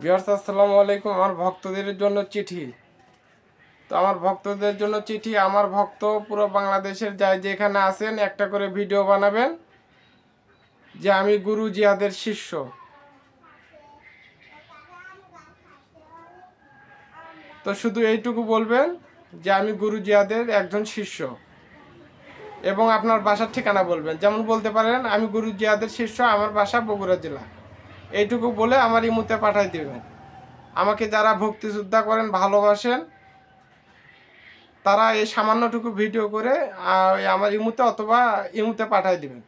Viewers আসসালামু আলাইকুম। আমার ভক্তদের জন্য চিঠি। তো আমার ভক্তদের জন্য চিঠি। আমার ভক্ত পুরো বাংলাদেশের যাই যেখানে আছেন একটা করে ভিডিও বানাবেন যে আমি গুরু জিয়াদের শিষ্য। তো শুধু এইটুকু বলবেন যে আমি গুরু জিয়াদের একজন শিষ্য এবং আপনার বাসার ঠিকানা বলবেন। যেমন বলতে পারেন আমি গুরু জিয়াদের শিষ্য, আমার বাসা বগুড়া জেলা। এইটুকু বলে আমার ইমুতে পাঠাই দেবেন। আমাকে যারা ভক্তি শ্রদ্ধা করেন, ভালোবাসেন, তারা এই সামান্যটুকু ভিডিও করে আমার ইমুতে অথবা ইমুতে পাঠাই দিবেন।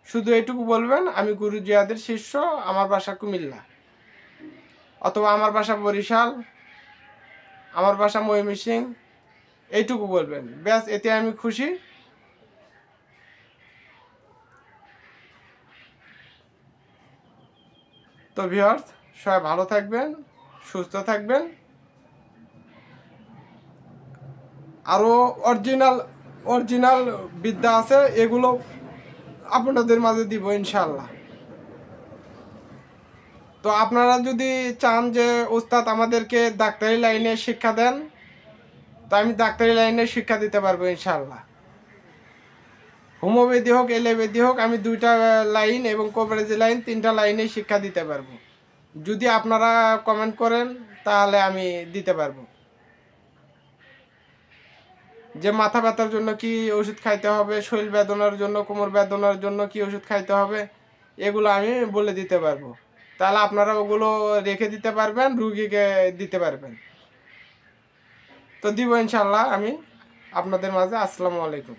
শুধু এইটুকু বলবেন আমি গুরু জিয়াদের শিষ্য, আমার বাসা কুমিল্লা, অথবা আমার বাসা বরিশাল, আমার বাসা ময়মনসিংহ। এইটুকু বলবেন, ব্যাস, এতে আমি খুশি। তো ভিউয়ার্স, সবাই ভালো থাকবেন, সুস্থ থাকবেন। আরও অরিজিনাল বিদ্যা আছে, এগুলো আপনাদের মাঝে দিব ইনশাল্লাহ। তো আপনারা যদি চান যে ওস্তাদ আমাদেরকে ডাক্তারি লাইনে শিক্ষা দেন, তো আমি ডাক্তারি লাইনে শিক্ষা দিতে পারবো ইনশাল্লাহ। হোমিওপ্যাথি হোক, এলোপ্যাথি হোক, আমি 2টা লাইন এবং কভারেজ লাইন 3টা লাইনে শিক্ষা দিতে পারবো। যদি আপনারা কমেন্ট করেন তাহলে আমি দিতে পারবো। যে মাথা ব্যথার জন্য কি ওষুধ খাইতে হবে, শরীর বেদনার জন্য, কোমর বেদনার জন্য কি ওষুধ খাইতে হবে, এগুলো আমি বলে দিতে পারবো। তাহলে আপনারা ওগুলো রেখে দিতে পারবেন, রুগীকে দিতে পারবেন। তো দিব ইনশাল্লাহ আমি আপনাদের মাঝে। আসসালামু আলাইকুম।